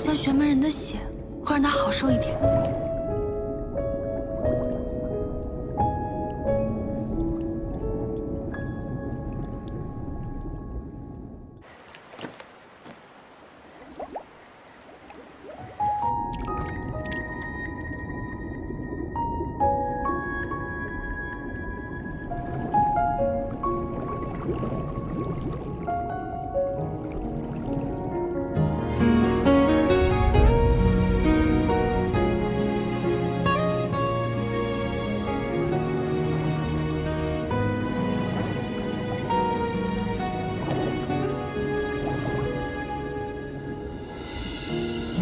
像玄门人的血，会让他好受一点。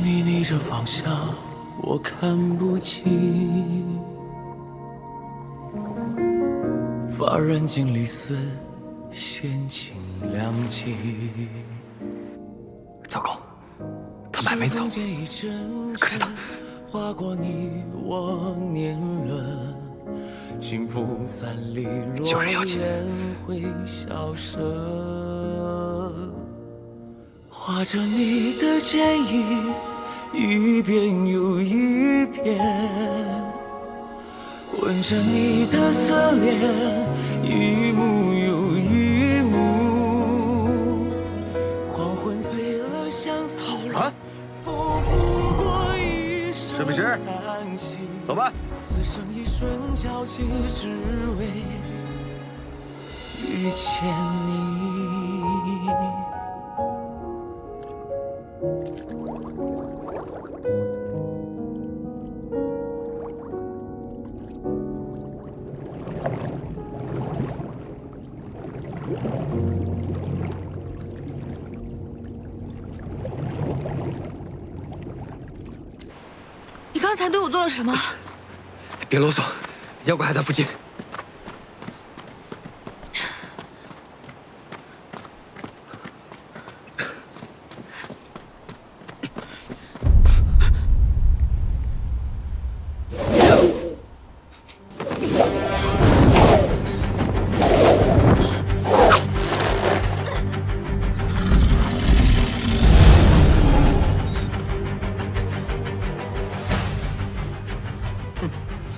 你逆着方向，我看不清。发染尽离丝，闲情两极。糟糕，他们还没走。可是他……划过你我年轮，清风散离，救人要紧。会消失。画着你的剪影，一遍又一遍，吻着你的侧脸，一幕又一幕。黄昏醉了相思。好了，是不是？走吧。此生一瞬交集，只为遇见你。你刚才对我做了什么？别啰嗦，妖怪还在附近。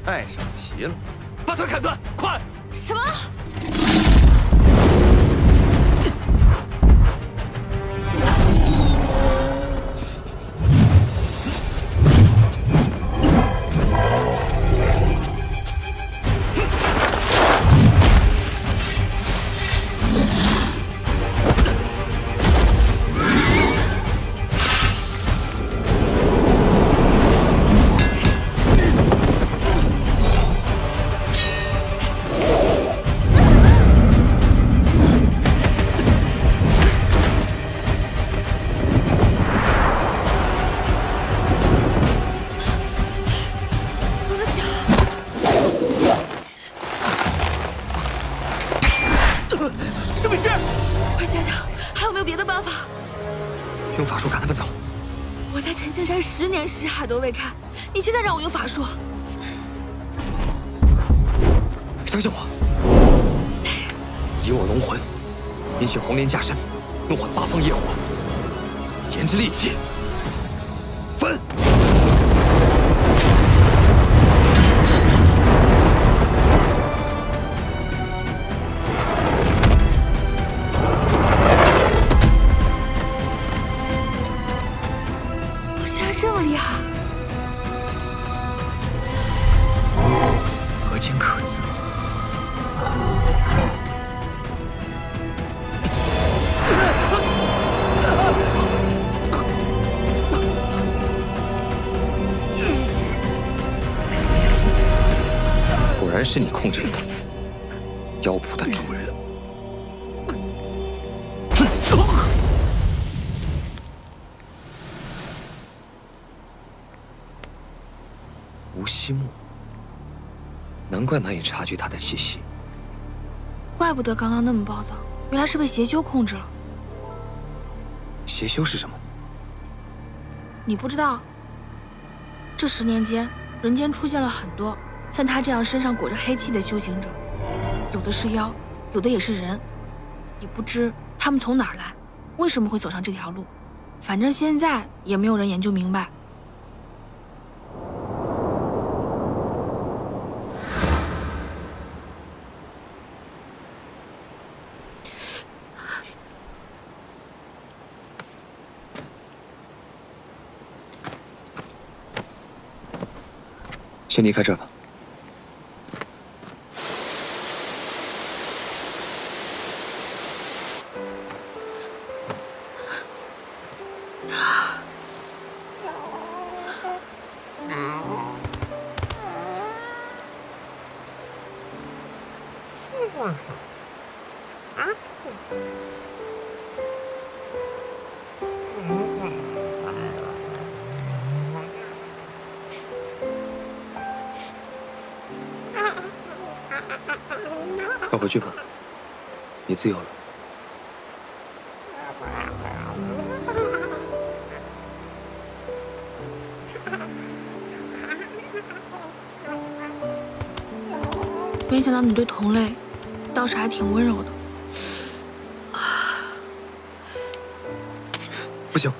太上齐了，把腿砍断，快！什么？是不是？快想想，还有没有别的办法？用法术赶他们走。我在陈姓山10年识海都未开，你现在让我用法术？相信我，以我龙魂引起黄连加身，怒唤八方业火，炎之利器，分！这么厉害，可见可憎。果然是你控制了妖谱的主人。吴希墨，难怪难以察觉他的气息。怪不得刚刚那么暴躁，原来是被邪修控制了。邪修是什么？你不知道？这10年间，人间出现了很多像他这样身上裹着黑气的修行者，有的是妖，有的也是人，也不知他们从哪儿来，为什么会走上这条路。反正现在也没有人研究明白。先离开这儿吧。快回去吧，你自由了。没想到你对同类倒是还挺温柔的。不行，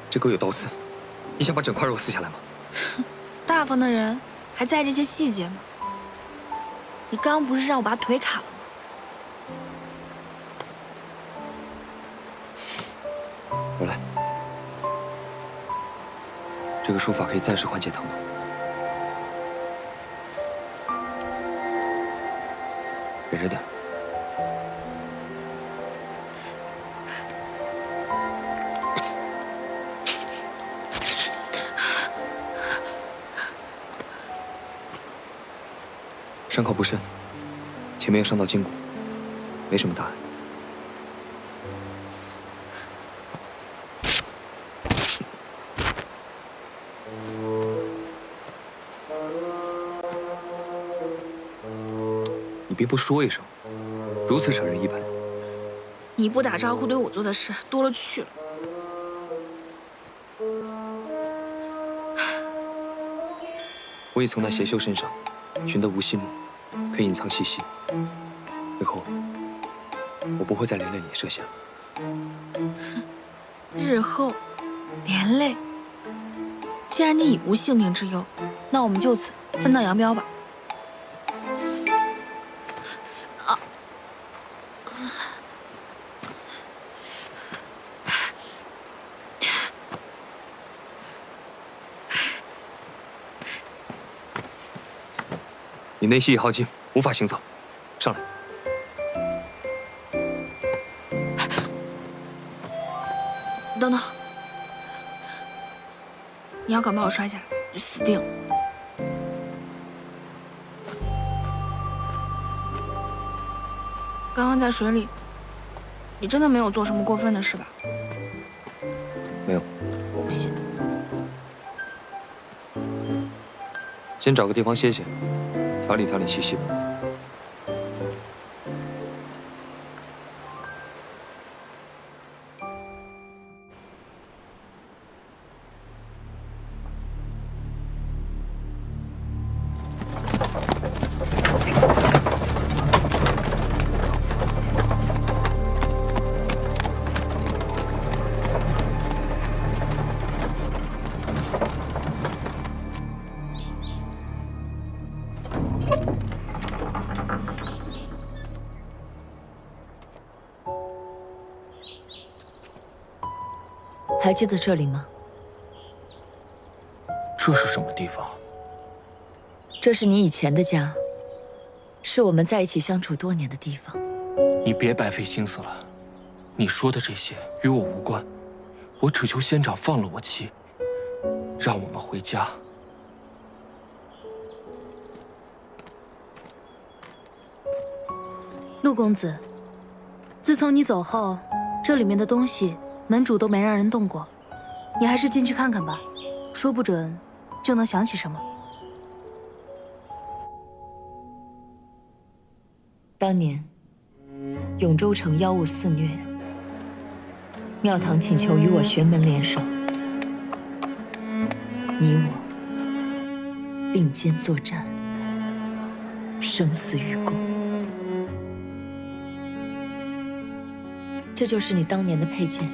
这狗有刀刺，你想把整块肉撕下来吗？大方的人还在意这些细节吗？你刚刚不是让我把腿砍了吗？我来，这个术法可以暂时缓解疼痛。忍着点。伤口不深，前面又伤到筋骨，没什么大碍。你别不说一声，如此扯人一拍。你不打招呼对我做的事多了去了。我已从那邪修身上寻得无心木，可以隐藏气息。日后我不会再连累你麝仙了。日后连累。既然你已无性命之忧，那我们就此分道扬镳吧。你内息已耗尽，无法行走，上来。等等，你要敢把我摔下来，就死定了。刚刚在水里，你真的没有做什么过分的事吧？没有。我不信。先找个地方歇歇。调理调理气息吧。还记得这里吗？这是什么地方？这是你以前的家，是我们在一起相处多年的地方。你别白费心思了，你说的这些与我无关，我只求仙长放了我妻，让我们回家。陆公子，自从你走后，这里面的东西门主都没让人动过，你还是进去看看吧，说不准就能想起什么。当年永州城妖物肆虐，庙堂请求与我玄门联手，你我并肩作战，生死与共。这就是你当年的佩剑。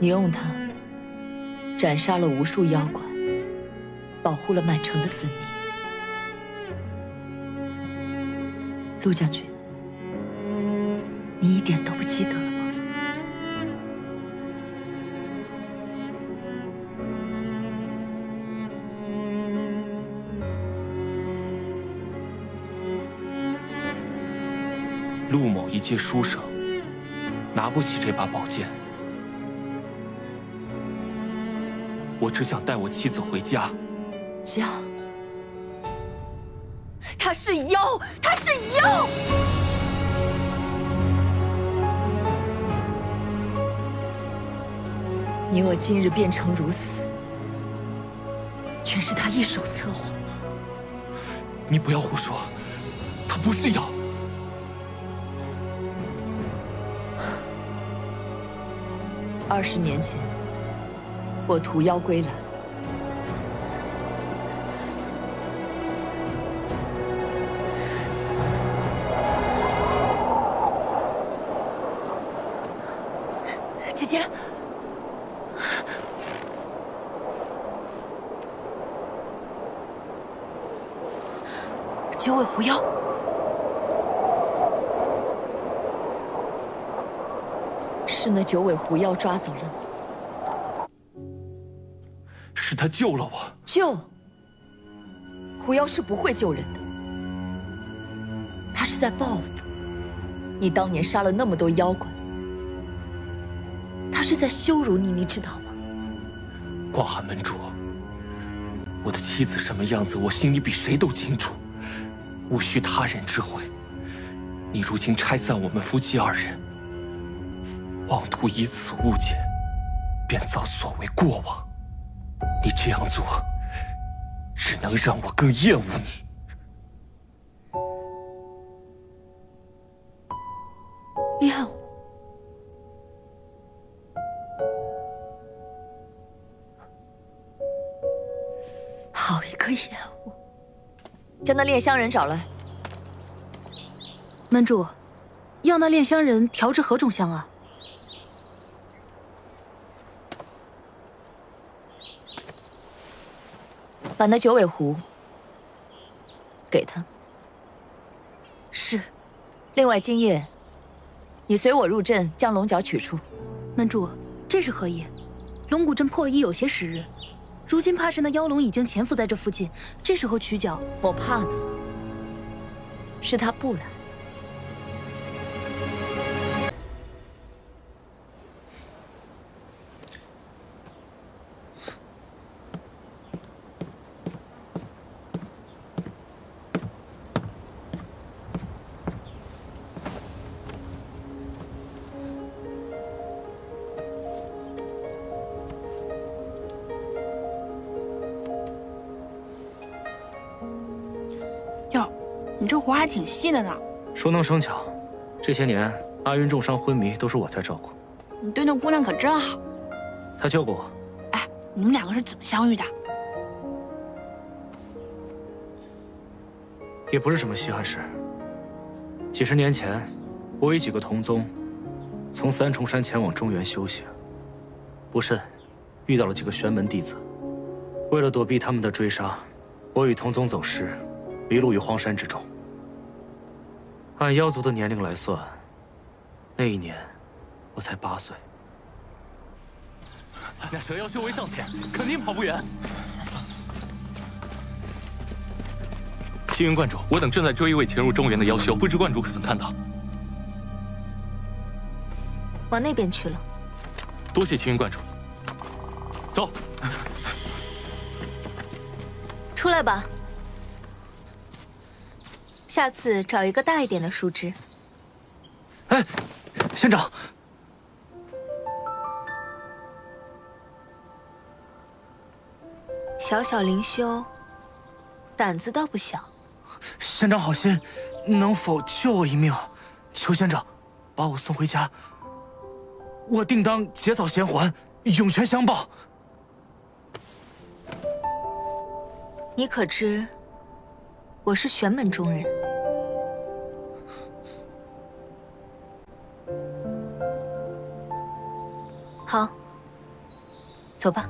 你用它斩杀了无数妖怪，保护了满城的子民。陆将军，你一点都不记得了吗？陆某一介书生，拿不起这把宝剑。我只想带我妻子回家。家？他是妖，他是妖！你我今日变成如此，全是他一手策划。你不要胡说，他不是妖。20年前，我屠妖归来，姐姐，九尾狐妖。是那九尾狐妖抓走了你，是他救了我。救？狐妖是不会救人的，他是在报复。你当年杀了那么多妖怪，他是在羞辱你，你知道吗？广寒门主，我的妻子什么样子，我心里比谁都清楚，无需他人知会。你如今拆散我们夫妻2人，妄图以此误解，编造所谓过往。你这样做，只能让我更厌恶你。厌恶？好一个厌恶！将那炼香人找来。门主，要那炼香人调制何种香啊？把那九尾狐给他。是。另外，今夜你随我入阵，将龙角取出。门主，这是何意？龙骨阵破已有些时日，如今怕是那妖龙已经潜伏在这附近，这时候取角，我怕的是他不来。你这活还挺细的呢。说能生巧，这些年阿云重伤昏迷都是我在照顾。你对那姑娘可真好。她救过我。哎，你们2个是怎么相遇的？也不是什么稀罕事。几10年前，我与几个同宗从三重山前往中原修行，不慎遇到了几个玄门弟子。为了躲避他们的追杀，我与同宗走失，迷路于荒山之中。按妖族的年龄来算，那一年我才8岁。那蛇妖修为尚浅，肯定跑不远。青云观主，我等正在追一位潜入中原的妖修，不知观主可曾看到？往那边去了。多谢青云观主。走。出来吧。下次找一个大一点的树枝。哎，仙长。小小灵修，胆子倒不小。仙长好心，能否救我一命？求仙长把我送回家，我定当结草衔环，涌泉相报。你可知，我是玄门中人。好，走吧。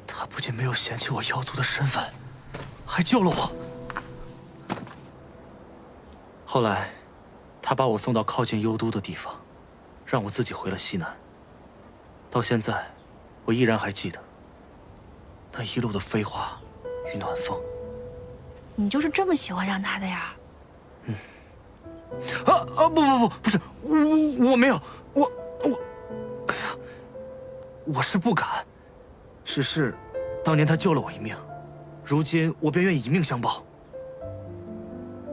他不仅没有嫌弃我妖族的身份，还救了我。后来，他把我送到靠近幽都的地方，让我自己回了西南。到现在，我依然还记得那一路的飞花与暖风。你就是这么喜欢上他的呀？不是，我没有，哎呀，我是不敢，只是当年他救了我一命，如今我便愿意以命相报。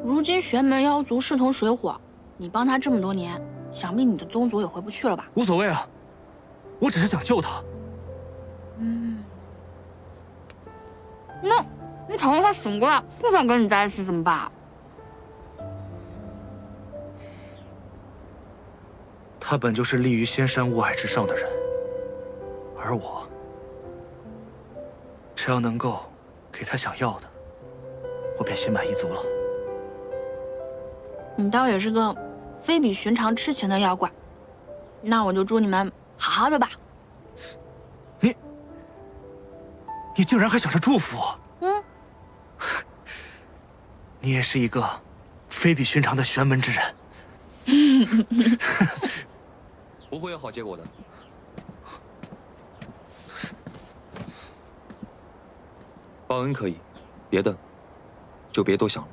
如今玄门妖族势同水火，你帮他这么多年，想必你的宗族也回不去了吧？无所谓啊，我只是想救他。那你倘若他醒过来，不想跟你在一起怎么办？他本就是立于仙山雾霭之上的人，而我只要能够给他想要的，我便心满意足了。你倒也是个非比寻常痴情的妖怪，那我就祝你们好好的吧。你竟然还想着祝福我？你也是一个非比寻常的玄门之人。不会有好结果的。报恩可以，别的就别多想了。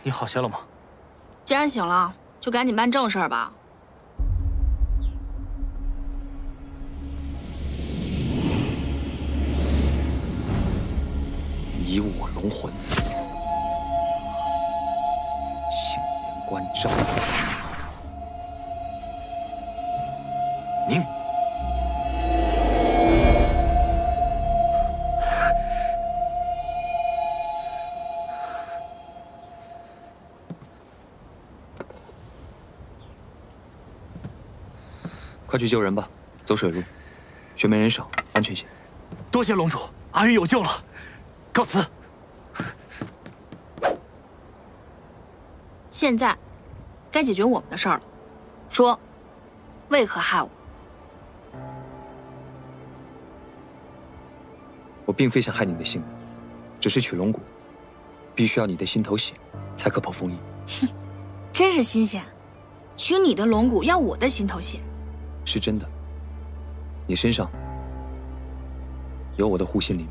你好些了吗？既然醒了，就赶紧办正事儿吧。以我龙魂，请年关照死。宁，快去救人吧，走水路，玄门人少，安全些。多谢龙主，阿云有救了，告辞。现在该解决我们的事儿了，说，为何害我？我并非想害你的性命，只是取龙骨，必须要你的心头血，才可破封印。哼，真是新鲜，取你的龙骨要我的心头血。是真的，你身上有我的护心灵。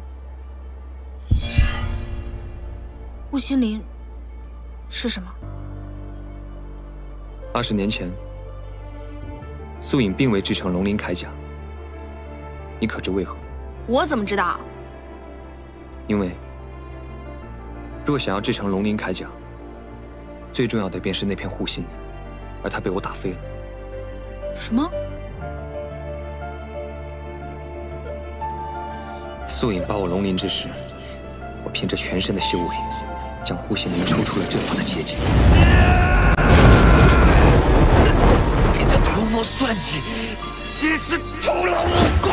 护心灵是什么？20年前，素隐并未制成龙鳞铠甲，你可知为何？我怎么知道？因为若想要制成龙鳞铠甲，最重要的便是那片护心灵，而它被我打飞了。什么？素隐把我龙鳞之时，我凭着全身的修为，将护心灵抽出了阵法的结界。你的图谋算计，皆是徒劳无功。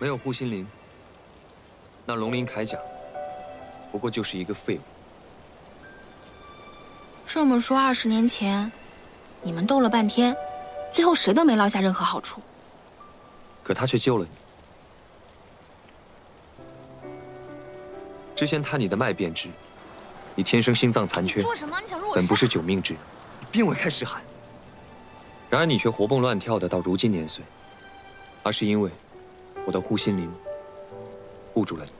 没有护心灵，那龙鳞铠甲不过就是一个废物。这么说，20年前你们斗了半天，最后谁都没捞下任何好处。可他却救了你。之前探你的脉便知，你天生心脏残缺，做什么？你想说我本不是9命之人，并未开识海。然而你却活蹦乱跳的到如今年岁，而是因为我的护心灵护住了你。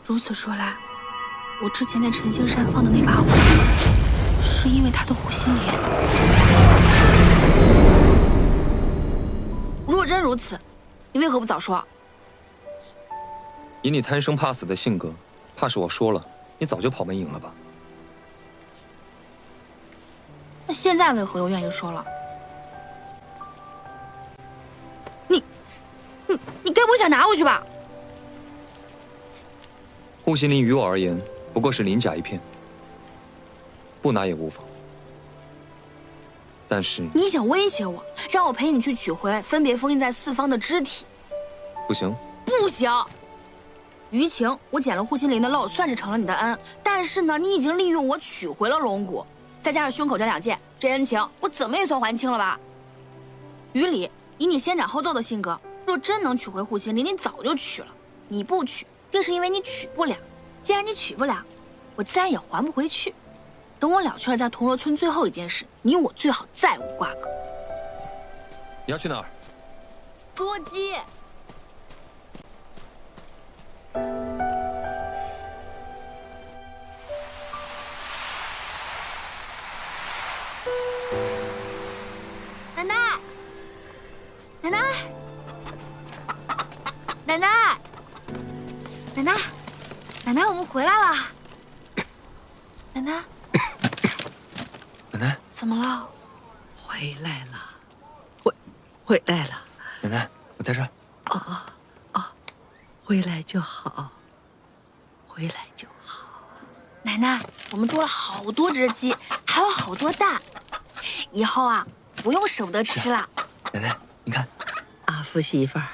如此说来，我之前在晨星山放的那把火，是因为他的护心灵。若真如此，你为何不早说？以你贪生怕死的性格，怕是我说了，你早就跑门营了吧？那现在为何又愿意说了？你该不会想拿回去吧？护心灵于我而言，不过是鳞甲一片，不拿也无妨。但是你想威胁我，让我陪你去取回分别封印在4方的肢体？不行，不行！于情，我捡了护心灵的漏，算是承了你的恩。但是呢，你已经利用我取回了龙骨，再加上胸口这2剑，这恩情我怎么也算还清了吧？于理，以你先斩后奏的性格，若真能取回护心灵，你早就取了。你不取，定是因为你取不了。既然你取不了，我自然也还不回去。等我了却了在铜锣村最后一件事，你我最好再无瓜葛。你要去哪儿？捉鸡。奶奶，奶奶，奶奶，奶奶，奶奶，我们回来了。奶奶，奶奶，怎么了？回来了，回来了。奶奶，我在这儿。回来就好，回来就好。奶奶，我们捉了好多只鸡，还有好多蛋，以后啊，不用舍不得吃了。奶奶，你看，阿福媳妇儿，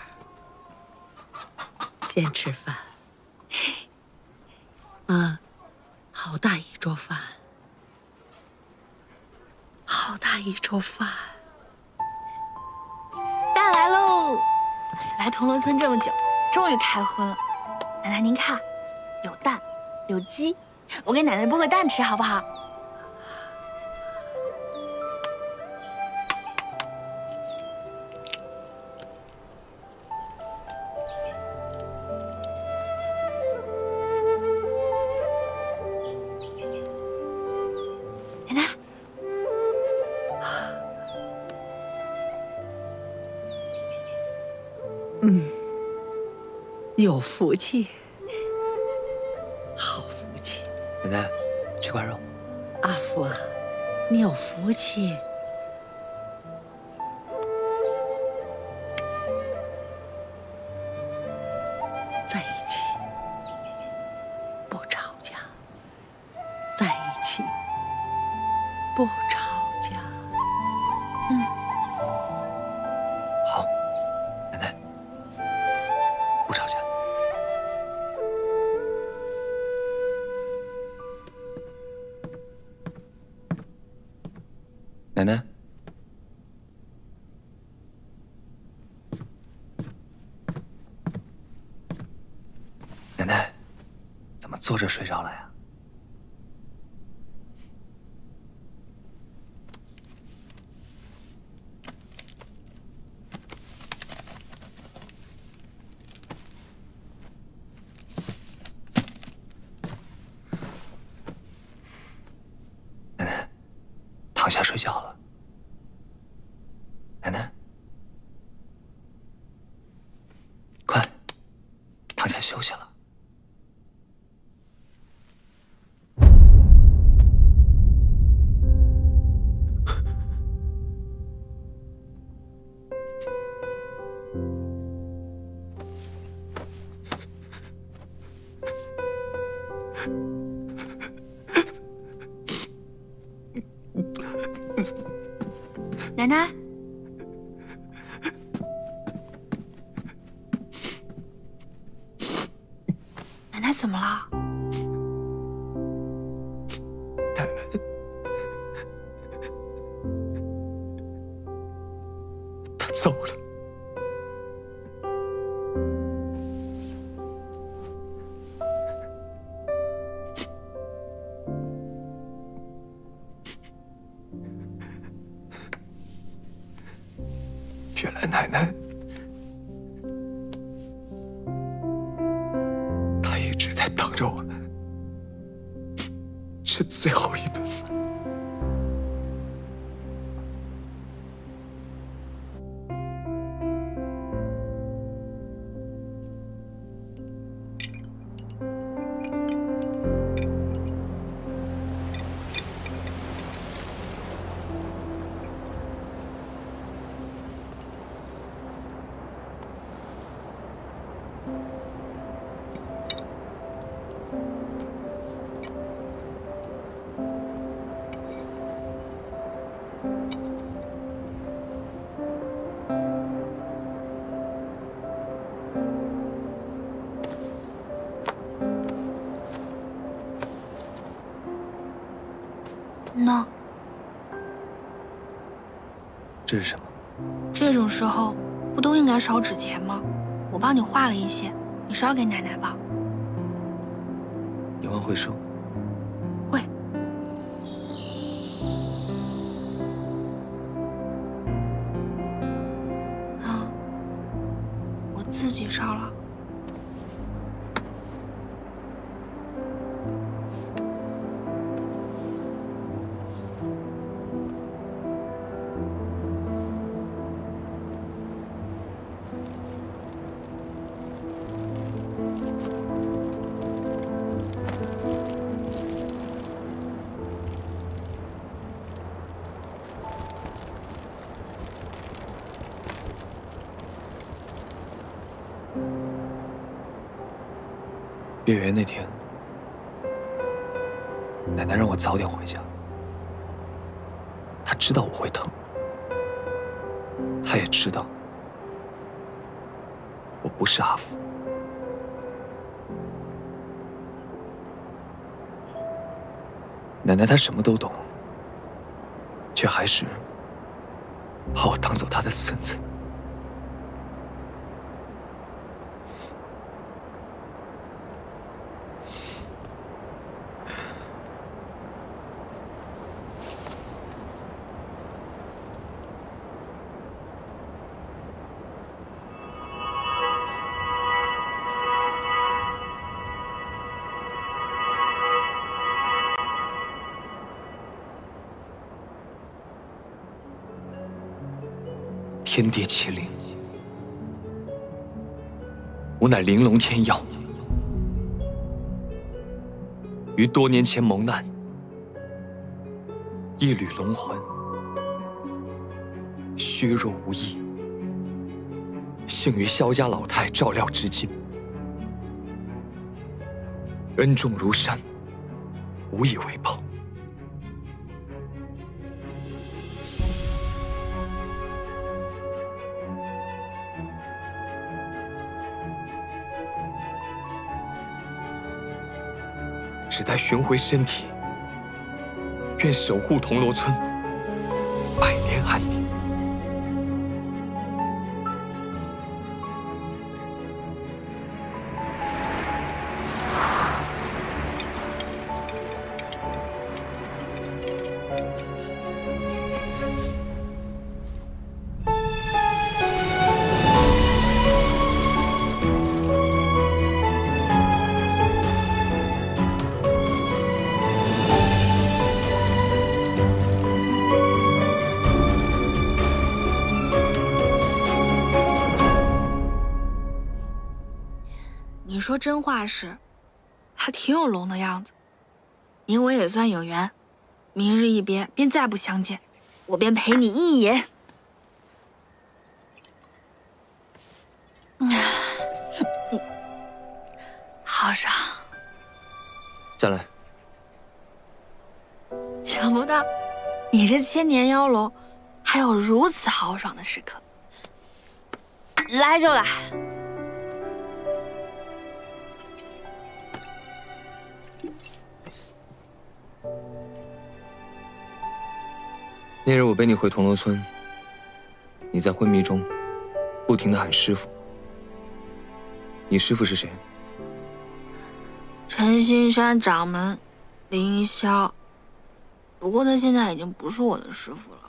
先吃饭。好大一桌饭，好大一桌饭。蛋来喽！来铜锣村这么久，终于开荤了。奶奶您看，有蛋，有鸡，我给奶奶剥个蛋吃好不好？奶奶，有福气，好福气。奶奶，这块肉。阿福啊，你有福气。在一起，不吵架。在一起，不吵架。好，奶奶，不吵架。奶奶，奶奶，怎么坐着睡着了呀？奶奶，躺下睡觉了。奶奶，快，躺下休息了。奶奶，奶奶怎么了？奶奶，他走了。原来奶奶，她一直在等着我们吃最后一顿饭。那这是什么？这种时候不都应该烧纸钱吗？我帮你画了一些，你烧给奶奶吧。你问会收？会。啊，我自己烧了。月圆那天，奶奶让我早点回家。她知道我会疼，她也知道我不是阿福。奶奶她什么都懂，却还是把我当做她的孙子。天地麒麟，吾乃玲珑天妖，于多年前蒙难，一缕龙魂，虚弱无益，幸于萧家老太照料至今，恩重如山，无以为报。只待寻回身体，愿守护铜锣村百年安宁。你说真话时，还挺有龙的样子。你我也算有缘，明日一别，便再不相见，我便陪你一饮。好爽！再来。想不到，你这千年妖龙，还有如此豪爽的时刻。来就来。那日我背你回铜锣村，你在昏迷中不停地喊师傅。你师傅是谁？陈新山掌门凌霄，不过他现在已经不是我的师傅了。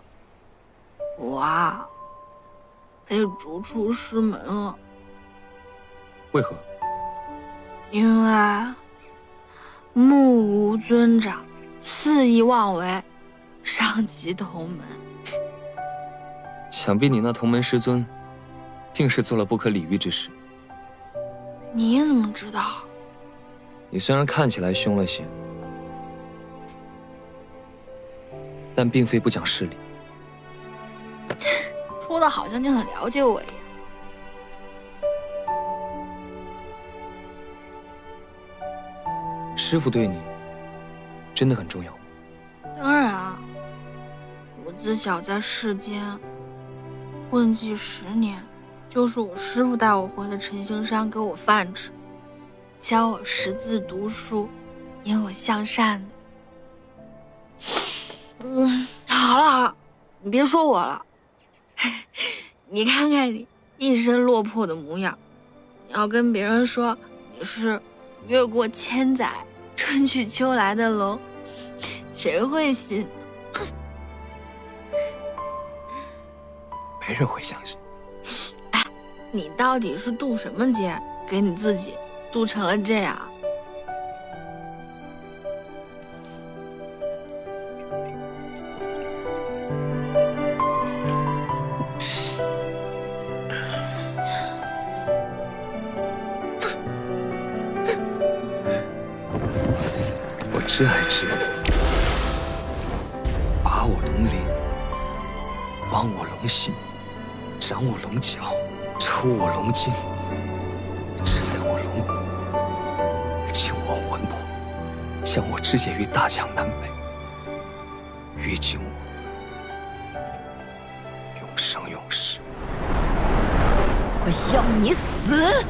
我啊，被逐出师门了。为何？因为目无尊长，肆意妄为，伤及同门。想必你那同门师尊，定是做了不可理喻之事。你怎么知道？你虽然看起来凶了些，但并非不讲事理。说的好像你很了解我一样。师傅对你真的很重要。当然啊，我自小在世间混迹10年，就是我师傅带我回的陈兴山给我饭吃，教我识字读书，引我向善的。好了好了，你别说我了。你看看你一身落魄的模样，你要跟别人说你是越过千载、春去秋来的龙，谁会信？没人会相信。哎，你到底是渡什么劫，给你自己渡成了这样？我挚爱之人，拔我龙鳞，剜我龙心，斩我龙角，抽我龙筋，吃掉我龙骨，清我魂魄，将我肢解于大江南北，于今我永生永世。我要你死！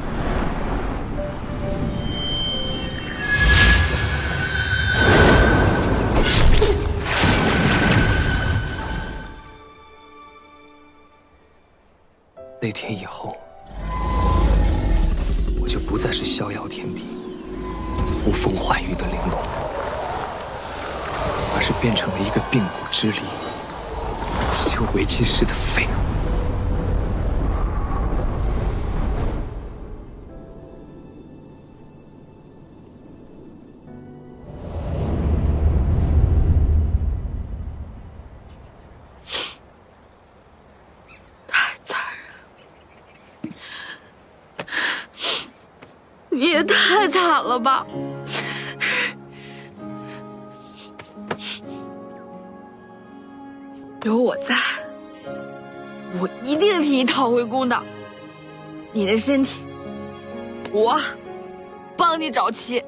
那天以后，我就不再是逍遥天地、呼风唤雨的玲珑，而是变成了一个病骨支离、修为尽失的废物。你也太惨了吧！有我在，我一定替你讨回公道。你的身体，我帮你找齐。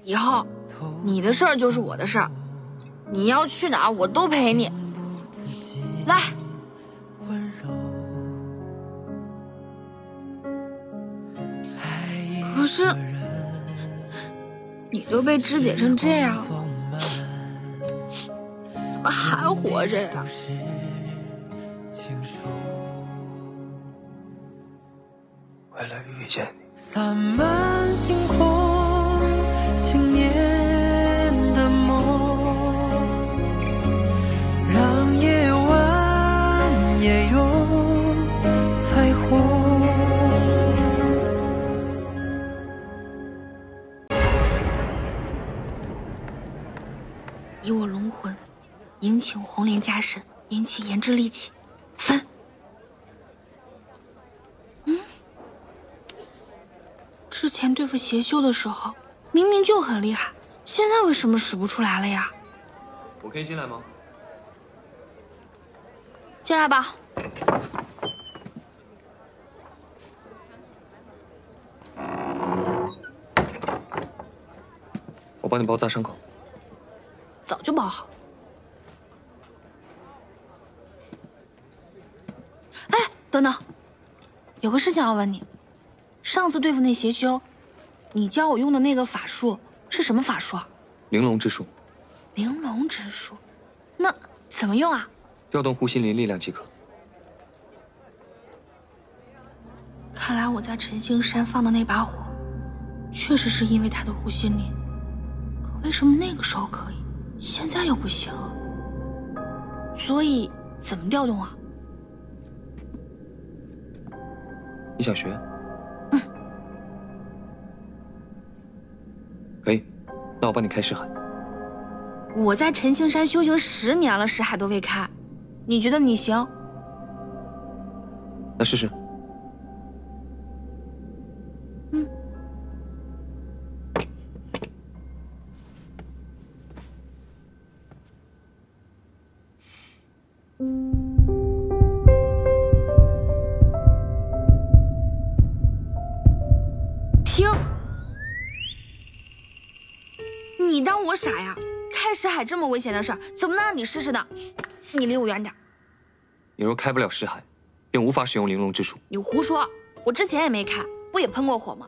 以后你的事儿就是我的事儿，你要去哪儿我都陪你。来。可是，你都被肢解成这样，怎么还活着呀？为了遇见你，洒满星空，信念的梦，让夜晚也有彩虹。以我龙魂，引请红莲加身，引起炎之力气，分。之前对付邪修的时候，明明就很厉害，现在为什么使不出来了呀？我可以进来吗？进来吧。我帮你包扎伤口。早就包好。哎，等等，有个事情要问你。上次对付那邪修，你教我用的那个法术是什么法术啊？玲珑之术。玲珑之术，那怎么用啊？调动护心灵力量即可。看来我在陈星山放的那把火，确实是因为他的护心灵。可为什么那个时候可以，现在又不行？所以怎么调动啊？你想学？可以，那我帮你开识海。我在陈青山修行10年了，识海都未开，你觉得你行？那试试。停！你当我傻呀？开识海这么危险的事儿，怎么能让你试试呢？你离我远点。你若开不了识海，便无法使用玲珑之术。你胡说！我之前也没开，不也喷过火吗？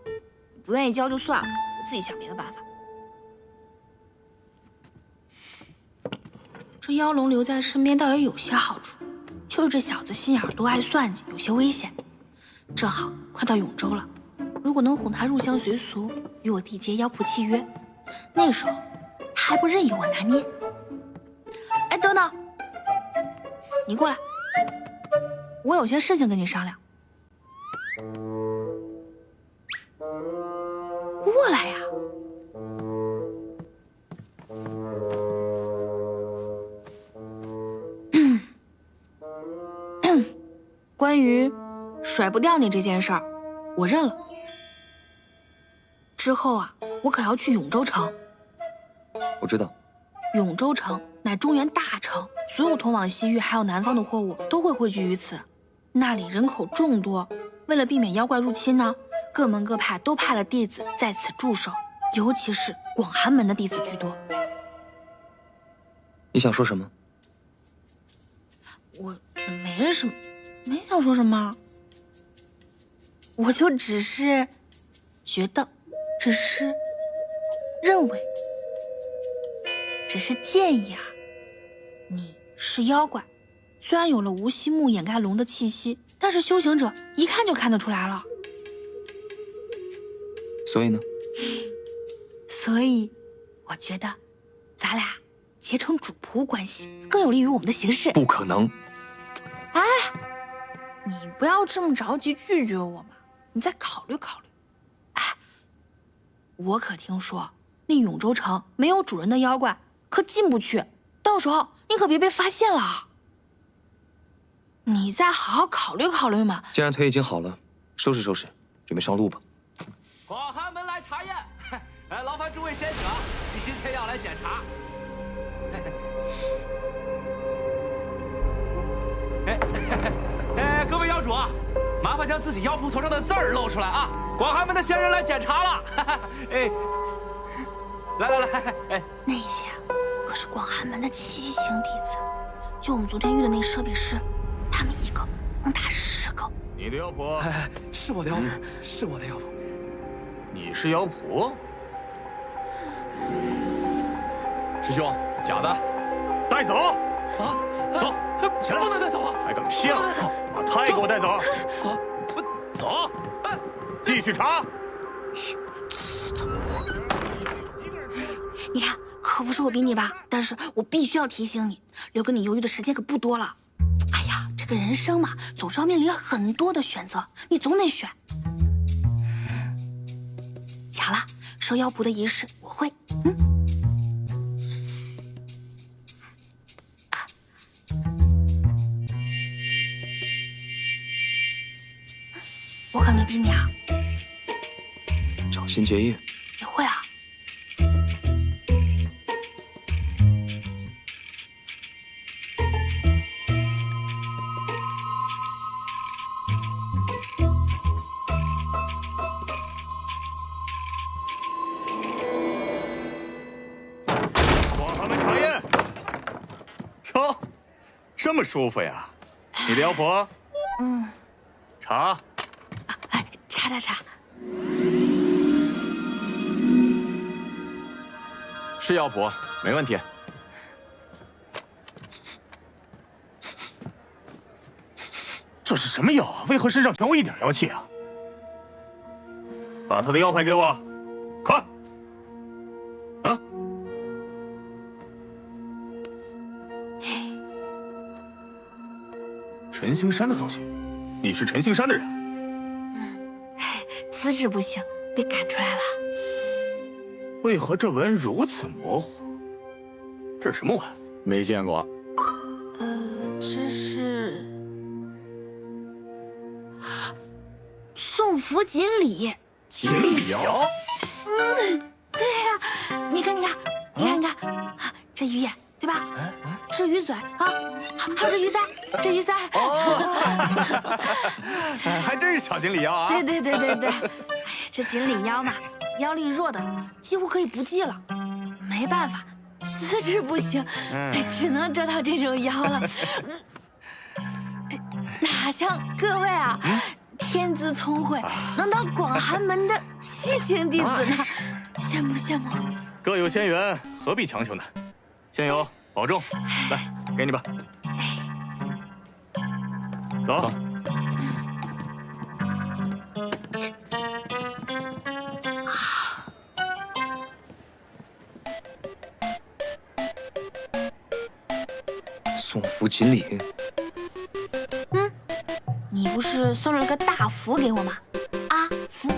不愿意交就算了，我自己想别的办法。这妖龙留在身边倒也有些好处，就是这小子心眼多，爱算计，有些危险。正好快到永州了，如果能哄他入乡随俗，与我缔结妖仆契约，那时候他还不任由我拿捏。哎，等等，你过来，我有些事情跟你商量。过来呀！关于甩不掉你这件事儿，我认了。之后啊，我可要去永州城。我知道，永州城乃中原大城，所有通往西域还有南方的货物都会汇聚于此。那里人口众多，为了避免妖怪入侵呢，各门各派都派了弟子在此驻守，尤其是广寒门的弟子居多。你想说什么？我没什么，没想说什么，我就只是觉得，只是认为，只是建议啊。你是妖怪，虽然有了无息木掩盖龙的气息，但是修行者一看就看得出来了。所以呢？所以，我觉得，咱俩结成主仆关系，更有利于我们的行事。不可能！哎，你不要这么着急拒绝我嘛，你再考虑考虑。哎，我可听说那永州城没有主人的妖怪可进不去，到时候你可别被发现了。你再好好考虑考虑嘛。既然腿已经好了，收拾收拾，准备上路吧。广寒门来查验，劳烦诸位先生，今天要来检查。各位妖主，麻烦将自己妖仆头上的字儿露出来啊！广寒门的仙人来检查了。哎，来，那些可是广寒门的7星弟子，就我们昨天遇的那设比师，他们一个能打10个。你的妖仆？是我的妖仆，是我的妖仆。你是妖仆？师兄，假的，带走！啊，走，起来！不能带走啊！还敢骗我！把他也给我带走！走，继续查。你看，可不是我逼你吧？但是我必须要提醒你，留给你犹豫的时间可不多了。哎呀，这个人生嘛，总是要面临很多的选择，你总得选。巧了，收妖仆的仪式我会。我可没逼你啊。掌心结印。你会啊？广寒门查验。哟，这么舒服呀？你的妖婆？查。查。是妖婆，没问题。这是什么妖啊？为何身上全无一点妖气啊？把他的妖牌给我，快！啊！陈兴山的东西，你是陈兴山的人？资质不行，被赶出来了。为何这纹如此模糊？这是什么纹？没见过。这是送福锦鲤。锦鲤妖？对呀，你看，这鱼眼对吧？这鱼嘴啊，还有这鱼鳃，还真是小锦鲤妖啊！对，这锦鲤妖嘛，妖力弱的几乎可以不计了，没办法，资质不行，只能捉到这种妖了。哪像各位啊，天资聪慧，能当广寒门的七情弟子呢，羡慕羡慕。各有仙缘，何必强求呢？仙友保重，来，给你吧。走。送福锦鲤。你不是送了个大福给我吗？阿福。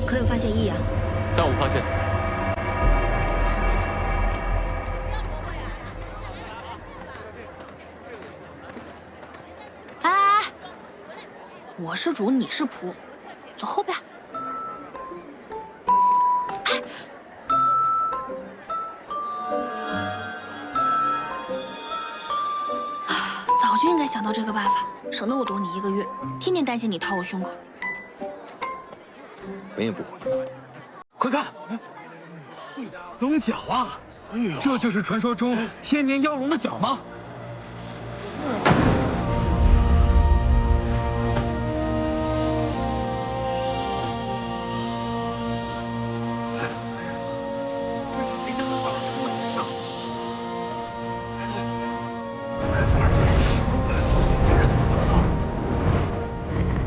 可有发现异样？暂无发现。哎，我是主，你是仆，走后边。早就应该想到这个办法，省得我躲你1个月，天天担心你掏我胸口。本也不会。快看，龙角啊！哎呦，这就是传说中千年妖龙的角吗？这是谁将它挂到城门之上？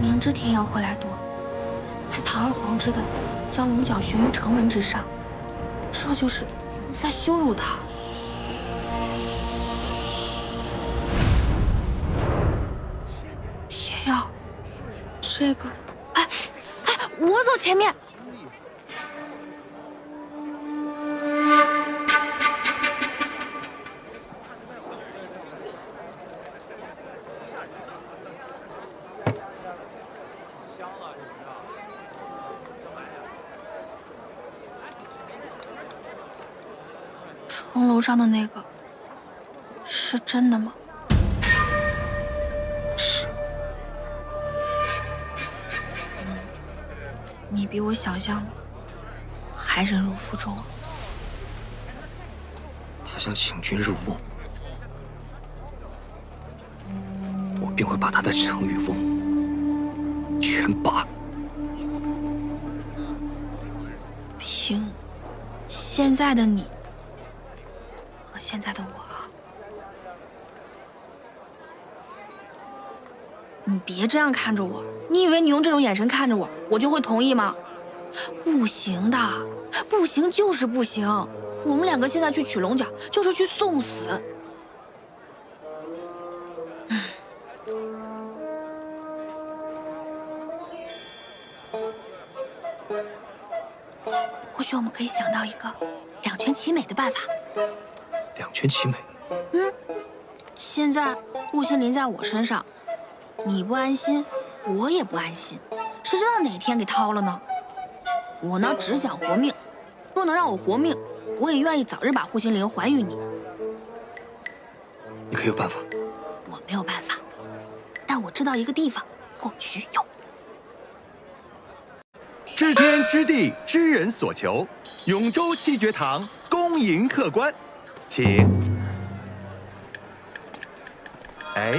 明知天妖会来夺，还堂而皇之的将龙角悬于城门之上，这就是在羞辱他。天妖，这个，哎，我走前面。城楼上的那个是真的吗？是。你比我想象的还忍辱负重啊！他想请君入瓮，我便会把他的城与瓮全拔了。凭现在的你和现在的我啊，你别这样看着我。你以为你用这种眼神看着我，我就会同意吗？不行的，不行就是不行。我们2个现在去取龙角，就是去送死。或许我们可以想到一个两全其美的办法。两全其美。现在顾心临在我身上，你不安心，我也不安心，谁知道哪天给掏了呢？我呢只想活命，若能让我活命，我也愿意早日把护心灵还于你。你可有办法？我没有办法，但我知道一个地方或许有。知天知地知人所求，永州七绝堂恭迎客官，请。哎，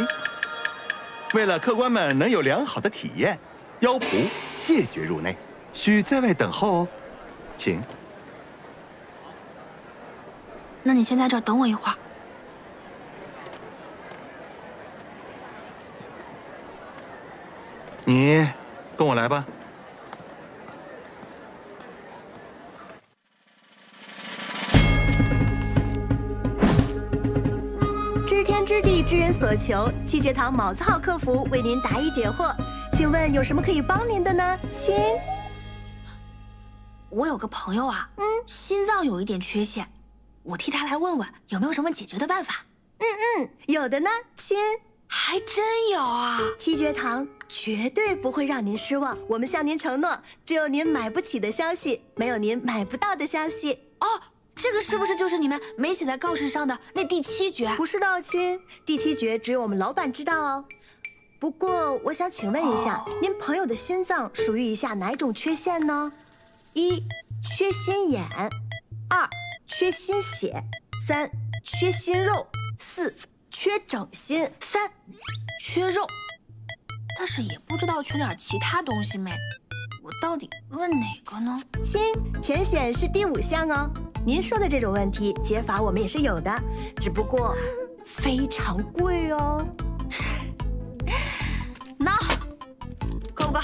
为了客官们能有良好的体验，妖仆谢绝入内，需在外等候哦，请。那你先在这儿等我一会儿。你跟我来吧。知天知地知人所求，七绝堂卯字号客服为您答疑解惑，请问有什么可以帮您的呢，亲？我有个朋友啊，心脏有一点缺陷，我替他来问问有没有什么解决的办法。有的呢，亲。还真有啊！七绝堂绝对不会让您失望，我们向您承诺，只有您买不起的消息，没有您买不到的消息。哦，这个是不是就是你们没写在告示上的那第7诀？不是的，亲，第7诀只有我们老板知道哦。不过我想请问一下，您朋友的心脏属于以下哪种缺陷呢？1. 缺心眼，2. 缺心血，3. 缺心肉，4. 缺整心。 3，缺肉。但是也不知道缺点其他东西没。我到底问哪个呢？亲，全选是第5项哦。您说的这种问题，解法我们也是有的，只不过非常贵哦。那够不够？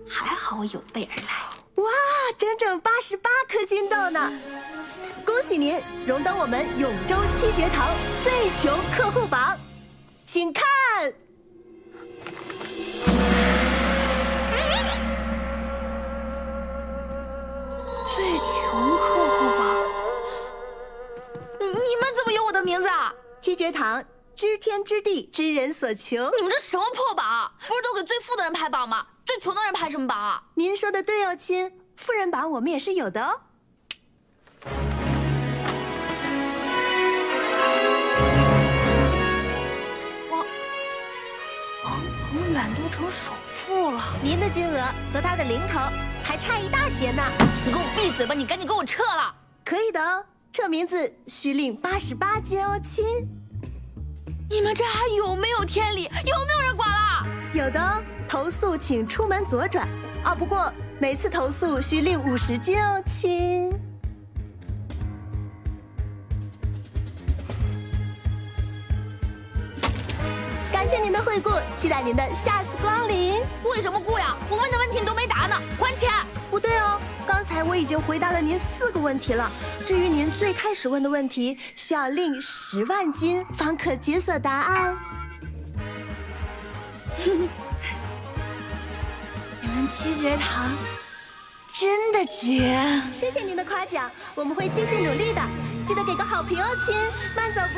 还好我有备而来。哇，整整88颗金豆呢！恭喜您荣登我们永州七绝堂最穷客户榜，请看。最穷客户榜，你们怎么有我的名字啊？七绝堂，知天知地，知人所求。你们这什么破榜？不是都给最富的人排榜吗？最穷的人排什么榜啊？您说的对哦，亲，富人榜我们也是有的哦。王鹏远都成首富了，您的金额和他的零头还差一大截呢。你给我闭嘴吧！你赶紧给我撤了。可以的哦，撤名字需另88金哦，亲。你们这还有没有天理？有没有人管了？有的哦，投诉请出门左转。啊，不过每次投诉需另50金哦，亲。感谢您的惠顾，期待您的下次光临。为什么顾呀？我问的问题你都没答呢，还钱！不对哦，刚才我已经回答了您4个问题了。至于您最开始问的问题，需要另10万金方可解锁答案。你们七绝堂真的绝！谢谢您的夸奖，我们会继续努力的。记得给个好评哦，亲，慢走不